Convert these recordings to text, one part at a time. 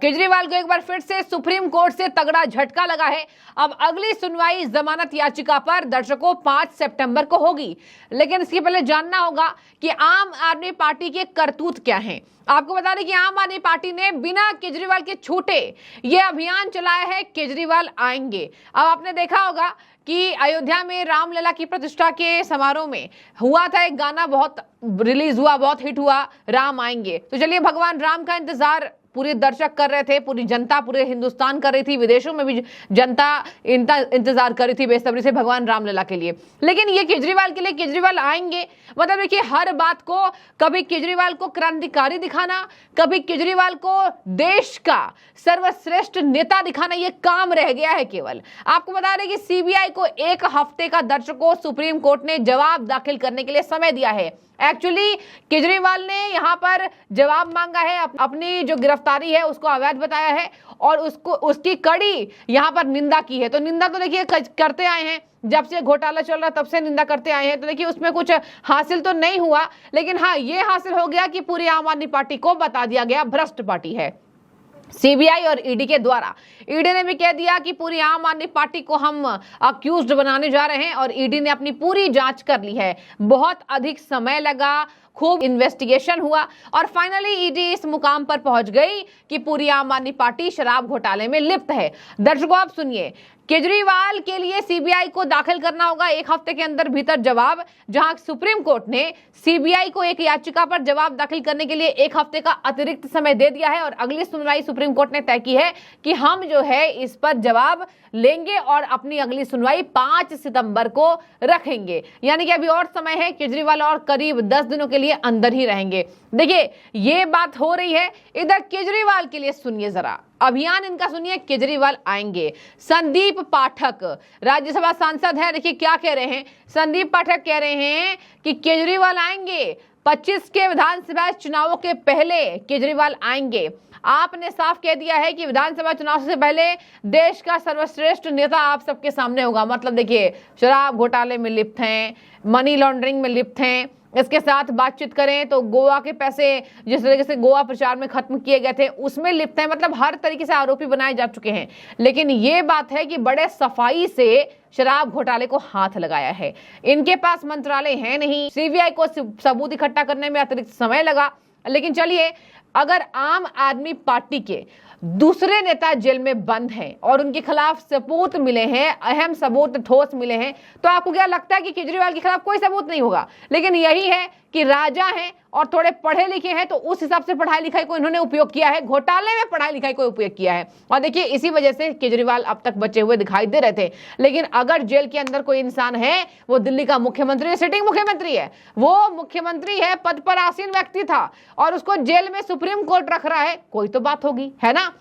केजरीवाल को एक बार फिर से सुप्रीम कोर्ट से तगड़ा झटका लगा है। अब अगली सुनवाई जमानत याचिका पर दर्शकों 5 सितंबर को होगी। लेकिन इसके पहले जानना होगा कि आम आदमी पार्टी के करतूत क्या हैं। आपको बता दें कि आम आदमी पार्टी ने बिना केजरीवाल के छूटे ये अभियान चलाया है, केजरीवाल आएंगे। अब आपने देखा होगा कि अयोध्या में रामलला की प्रतिष्ठा के समारोह में हुआ था एक गाना, बहुत रिलीज हुआ, बहुत हिट हुआ, राम आएंगे। तो चलिए, भगवान राम का इंतजार पूरे दर्शक कर रहे थे, पूरी जनता, पूरे हिंदुस्तान कर रही थी, विदेशों में भी जनता इंतजार कर रही थी बेसब्री से भगवान रामलला के लिए। लेकिन ये केजरीवाल के लिए, केजरीवाल आएंगे मतलब देखिए, हर बात को कभी केजरीवाल को क्रांतिकारी दिखाना, कभी केजरीवाल को देश का सर्वश्रेष्ठ नेता दिखाना, ये काम रह गया है केवल। आपको बता दें कि सीबीआई को 1 हफ्ते का दर्शकों सुप्रीम कोर्ट ने जवाब दाखिल करने के लिए समय दिया है। एक्चुअली केजरीवाल ने यहां पर जवाब मांगा है, अपनी जो गिरफ्तारी है उसको अवैध बताया है और उसकी कड़ी यहां पर निंदा की है। तो निंदा तो देखिए करते आए हैं, जब से घोटाला चल रहा तब से निंदा करते आए हैं। तो देखिए, उसमें कुछ हासिल तो नहीं हुआ, लेकिन हाँ, ये हासिल हो गया कि पूरी आम आदमी पार्टी को बता दिया गया भ्रष्ट पार्टी है। सीबीआई और ईडी के द्वारा, ईडी ने भी कह दिया कि पूरी आम आदमी पार्टी को हम अक्यूज्ड बनाने जा रहे हैं और ईडी ने अपनी पूरी जांच कर ली है। बहुत अधिक समय लगा, खूब इन्वेस्टिगेशन हुआ और फाइनली ईडी इस मुकाम पर पहुंच गई कि पूरी आम आदमी पार्टी शराब घोटाले में लिप्त है। दर्शकों, आप सुनिए, केजरीवाल के लिए सीबीआई को दाखिल करना होगा 1 हफ्ते के अंदर भीतर जवाब, जहां सुप्रीम कोर्ट ने सीबीआई को एक याचिका पर जवाब दाखिल करने के लिए 1 हफ्ते का अतिरिक्त समय दे दिया है और अगली सुनवाई सुप्रीम कोर्ट ने तय की है कि हम जो है इस पर जवाब लेंगे और अपनी अगली सुनवाई 5 सितंबर को रखेंगे। यानी कि अभी और समय है, केजरीवाल और करीब 10 दिनों के लिए अंदर ही रहेंगे। देखिए, ये बात हो रही है। इधर केजरीवाल के लिए सुनिए जरा, अभियान इनका सुनिए, केजरीवाल आएंगे। संदीप पाठक राज्यसभा सांसद है, देखिए क्या कह रहे हैं। संदीप पाठक कह रहे हैं कि केजरीवाल आएंगे, 25 के विधानसभा चुनावों के पहले केजरीवाल आएंगे। आपने साफ कह दिया है कि विधानसभा चुनाव से पहले देश का सर्वश्रेष्ठ नेता आप सबके सामने होगा। मतलब देखिए, शराब घोटाले में लिप्त हैं, मनी लॉन्ड्रिंग में लिप्त हैं, इसके साथ बातचीत करें तो गोवा के पैसे जिस तरीके से गोवा प्रचार में खत्म किए गए थे उसमें लिप्त हैं। मतलब हर तरीके से आरोपी बनाए जा चुके हैं। लेकिन ये बात है कि बड़े सफाई से शराब घोटाले को हाथ लगाया है। इनके पास मंत्रालय है नहीं, सीबीआई को सबूत इकट्ठा करने में अतिरिक्त समय लगा। लेकिन चलिए, अगर आम आदमी पार्टी के दूसरे नेता जेल में बंद हैं और उनके खिलाफ सबूत मिले हैं, अहम सबूत ठोस मिले हैं, तो आपको क्या लगता है कि केजरीवाल के खिलाफ कोई सबूत नहीं होगा? लेकिन यही है कि राजा हैं और थोड़े पढ़े लिखे हैं, तो उस हिसाब से पढ़ाई लिखाई को इन्होंने उपयोग किया है, घोटाले में पढ़ाई लिखाई को उपयोग किया है। और देखिए, इसी वजह से केजरीवाल अब तक बचे हुए दिखाई दे रहे थे। लेकिन अगर जेल के अंदर कोई इंसान है, वो दिल्ली का मुख्यमंत्री, सिटिंग मुख्यमंत्री है, वो मुख्यमंत्री है, पद पर आसीन व्यक्ति था और उसको जेल में सुप्रीम कोर्ट रख रहा है, कोई तो बात होगी, है ना।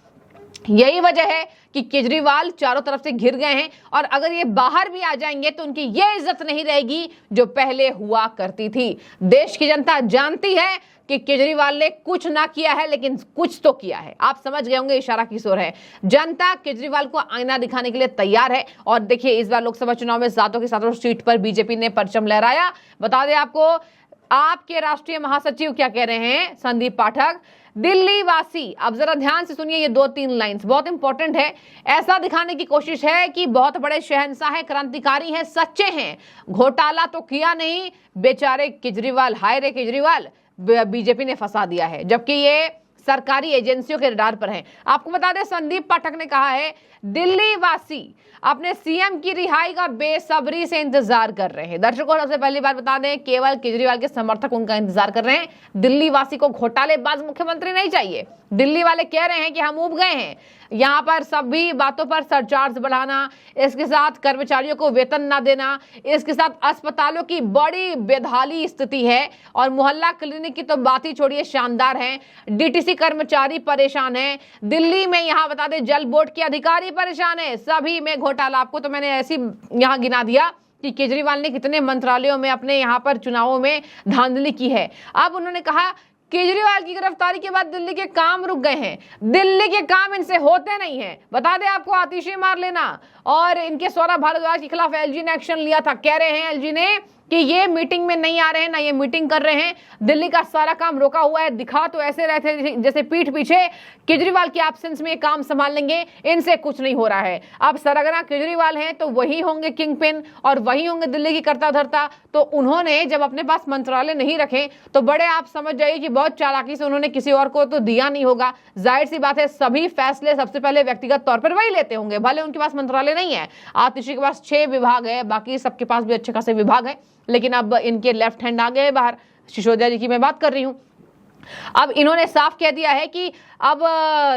यही वजह है कि केजरीवाल चारों तरफ से घिर गए हैं और अगर ये बाहर भी आ जाएंगे तो उनकी ये इज्जत नहीं रहेगी जो पहले हुआ करती थी। देश की जनता जानती है कि केजरीवाल ने कुछ ना किया है, लेकिन कुछ तो किया है। आप समझ गए होंगे, इशारा किस ओर है। जनता केजरीवाल को आईना दिखाने के लिए तैयार है। और देखिए, इस बार लोकसभा चुनाव में सातों की सातों सीट पर बीजेपी ने परचम लहराया। बता दें आपको, आपके राष्ट्रीय महासचिव क्या कह रहे हैं, संदीप पाठक, दिल्ली वासी, अब जरा ध्यान से सुनिए, ये 2-3 लाइंस बहुत इंपॉर्टेंट है। ऐसा दिखाने की कोशिश है कि बहुत बड़े शहंशाह हैं, क्रांतिकारी हैं, सच्चे हैं, घोटाला तो किया नहीं। बेचारे केजरीवाल, हाय रे केजरीवाल, बीजेपी ने फंसा दिया है, जबकि ये सरकारी एजेंसियों के रडार पर हैं। आपको बता दें, संदीप पाठक ने कहा है, दिल्ली वासी अपने सीएम की रिहाई का बेसब्री से इंतजार कर रहे हैं। दर्शकों, सबसे पहली बात बता दें, केवल केजरीवाल के समर्थक उनका इंतजार कर रहे हैं। दिल्ली वासी को घोटालेबाज मुख्यमंत्री नहीं चाहिए। दिल्ली वाले कह रहे हैं कि हम ऊब गए हैं, यहाँ पर सभी बातों पर सरचार्ज बढ़ाना, इसके साथ कर्मचारियों को वेतन ना देना, इसके साथ अस्पतालों की बड़ी बेहाली स्थिति है और मोहल्ला क्लिनिक की तो बात ही छोड़िए, शानदार है। डीटीसी कर्मचारी परेशान हैं। दिल्ली में यहाँ बता दें, जल बोर्ड के अधिकारी परेशान है। सभी में घोटाला। आपको तो मैंने ऐसी यहाँ गिना दिया कि केजरीवाल ने कितने मंत्रालयों में अपने यहाँ पर चुनावों में धांधली की है। अब उन्होंने कहा, केजरीवाल की गिरफ्तारी के बाद दिल्ली के काम रुक गए हैं, दिल्ली के काम इनसे होते नहीं हैं। बता दें आपको, आतिशी मार लेना और इनके सौरभ भारद्वाज के खिलाफ एलजी ने एक्शन लिया था। कह रहे हैं एलजी ने कि ये मीटिंग में नहीं आ रहे हैं, ना ये मीटिंग कर रहे हैं, दिल्ली का सारा काम रोका हुआ है। दिखा तो ऐसे रहे थे जैसे पीठ पीछे केजरीवाल के एब्सेंस में ये काम संभाल लेंगे, इनसे कुछ नहीं हो रहा है। अब सरगना केजरीवाल हैं तो वही होंगे किंग पिन और वही होंगे दिल्ली की कर्ता धर्ता। तो उन्होंने जब अपने पास मंत्रालय नहीं रखे तो बड़े आप समझ जाइए कि बहुत चालाकी से उन्होंने किसी और को तो दिया नहीं होगा। जाहिर सी बात है सभी फैसले सबसे पहले व्यक्तिगत तौर पर वही लेते होंगे, भले उनके पास मंत्रालय नहीं है। आतिशी के पास 6 विभाग है, बाकी सबके पास भी अच्छे खासे विभाग है, लेकिन अब इनके लेफ्ट हैंड आ गए बाहर। सिसोदिया जी की मैं बात कर रही हूं। अब इन्होंने साफ कह दिया है कि अब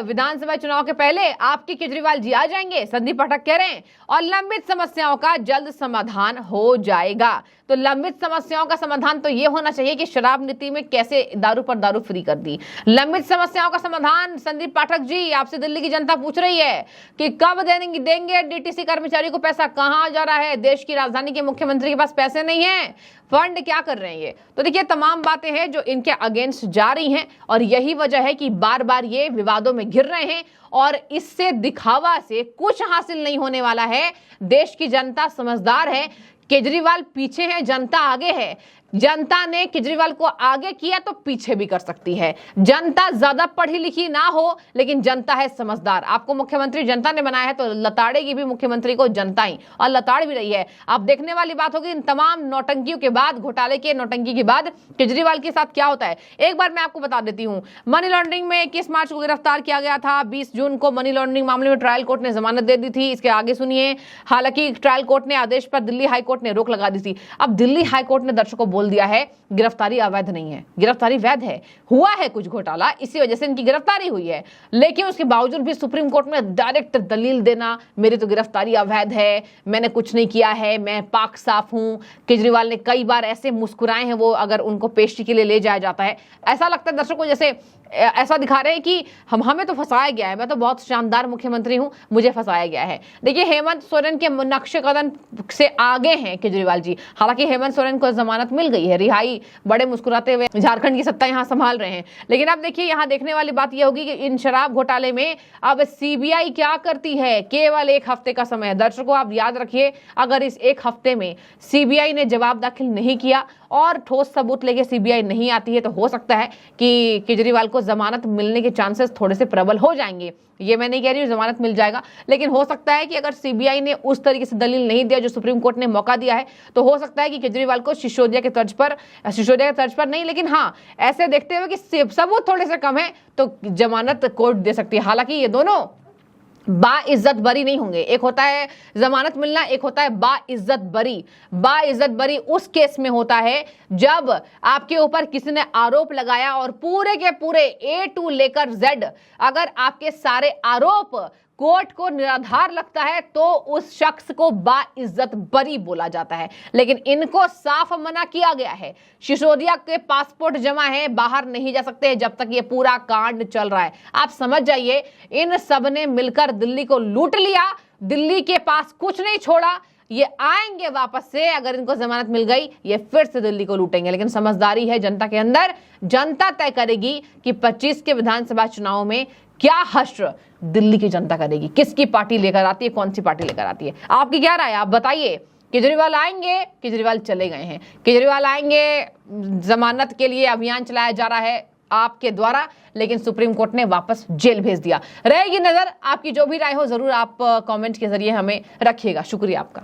विधानसभा चुनाव के पहले आपके केजरीवाल जी आ जाएंगे, संदीप पाठक कह रहे हैं, और लंबित समस्याओं का जल्द समाधान हो जाएगा। तो लंबित समस्याओं का समाधान तो ये होना चाहिए कि शराब नीति में कैसे दारू पर दारू फ्री कर दी। लंबित समस्याओं का समाधान संदीप पाठक जी आपसे दिल्ली की जनता पूछ रही है कि कब देंगे डीटीसी कर्मचारी को पैसा, कहां जा रहा है? देश की राजधानी के मुख्यमंत्री के पास पैसे नहीं है, फंड क्या कर रहे हैं ये? तो देखिए तमाम बातें हैं जो इनके अगेंस्ट जा रही हैं और यही वजह है कि बार बार ये विवादों में घिर रहे हैं और इससे दिखावा से कुछ हासिल नहीं होने वाला है। देश की जनता समझदार है, केजरीवाल पीछे है, जनता आगे है। जनता ने केजरीवाल को आगे किया तो पीछे भी कर सकती है। जनता ज्यादा पढ़ी लिखी ना हो लेकिन जनता है समझदार। आपको मुख्यमंत्री जनता ने बनाया है तो लताड़ेगी भी मुख्यमंत्री को जनता ही, और लताड़ भी रही है। अब देखने वाली बात होगी इन तमाम नौटंकियों के बाद, घोटाले के नौटंकी के बाद केजरीवाल के साथ क्या होता है। एक बार मैं आपको बता देती हूँ, मनी लॉन्ड्रिंग में 21 मार्च को गिरफ्तार किया गया था। 20 जून को मनी लॉन्ड्रिंग मामले में ट्रायल कोर्ट ने जमानत दे दी थी। इसके आगे सुनिए, हालांकि ट्रायल कोर्ट ने आदेश पर दिल्ली हाईकोर्ट ने रोक लगा दी थी। अब दिल्ली हाईकोर्ट ने दर्शकों बोल दिया है गिरफ्तारी अवैध नहीं है, गिरफ्तारी वैध है। हुआ है कुछ घोटाला, इसी वजह से इनकी गिरफ्तारी हुई है, लेकिन उसके बावजूद भी सुप्रीम कोर्ट में डायरेक्ट दलील देना मेरी तो गिरफ्तारी अवैध है, मैंने कुछ नहीं किया है, मैं पाक साफ हूं। केजरीवाल ने कई बार ऐसे मुस्कुराए हैं वो, अगर उनको पेशी के लिए ले जाया जाता है ऐसा लगता है दर्शकों जैसे ऐसा दिखा रहे हैं कि हमें तो फंसाया गया है, मैं तो बहुत शानदार मुख्यमंत्री हूं, मुझे फंसाया गया है। देखिए हेमंत सोरेन के नक्शे कदम से आगे हैं केजरीवाल जी। हालांकि हेमंत सोरेन को जमानत मिल गई है, रिहाई, बड़े मुस्कुराते हुए झारखंड की सत्ता यहां संभाल रहे हैं। लेकिन अब देखिए यहां देखने वाली बात यह होगी कि इन शराब घोटाले में अब सीबीआई क्या करती है। केवल 1 हफ्ते का समय है दर्शकों, आप याद रखिए, अगर इस 1 हफ्ते में सीबीआई ने जवाब दाखिल नहीं किया और ठोस सबूत लेके सीबीआई नहीं आती है तो हो सकता है कि केजरीवाल को जमानत मिलने के चांसेस थोड़े से प्रबल हो जाएंगे। ये मैं नहीं कह रही हूं जमानत मिल जाएगा, लेकिन हो सकता है कि अगर सीबीआई ने उस तरीके से दलील नहीं दिया जो सुप्रीम कोर्ट ने मौका दिया है तो हो सकता है कि केजरीवाल को सिसोदिया के तर्ज पर नहीं, लेकिन हाँ ऐसे देखते हुए कि सबूत थोड़े से कम है तो जमानत कोर्ट दे सकती है। हालांकि ये दोनों बाइज्जत बरी नहीं होंगे। एक होता है जमानत मिलना, एक होता है बाइज्जत बरी। बाइज्जत बरी उस केस में होता है जब आपके ऊपर किसी ने आरोप लगाया और पूरे के पूरे A to लेकर Z अगर आपके सारे आरोप कोर्ट को निराधार लगता है तो उस शख्स को बाइज्जत बरी बोला जाता है। लेकिन इनको साफ मना किया गया है, सिसोदिया के पासपोर्ट जमा है, बाहर नहीं जा सकते जब तक ये पूरा कांड चल रहा है। आप समझ जाइए इन सब ने मिलकर दिल्ली को लूट लिया, दिल्ली के पास कुछ नहीं छोड़ा। ये आएंगे वापस से, अगर इनको जमानत मिल गई ये फिर से दिल्ली को लूटेंगे। लेकिन समझदारी है जनता के अंदर, जनता तय करेगी कि 25 के विधानसभा चुनाव में क्या हश्र दिल्ली की जनता करेगी, किसकी पार्टी लेकर आती है, कौन सी पार्टी लेकर आती है। आपकी क्या राय है, आप बताइए। केजरीवाल आएंगे, केजरीवाल चले गए हैं, केजरीवाल आएंगे, जमानत के लिए अभियान चलाया जा रहा है आपके द्वारा, लेकिन सुप्रीम कोर्ट ने वापस जेल भेज दिया। रहेगी नजर, आपकी जो भी राय हो जरूर आप कमेंट के जरिए हमें रखिएगा। शुक्रिया आपका।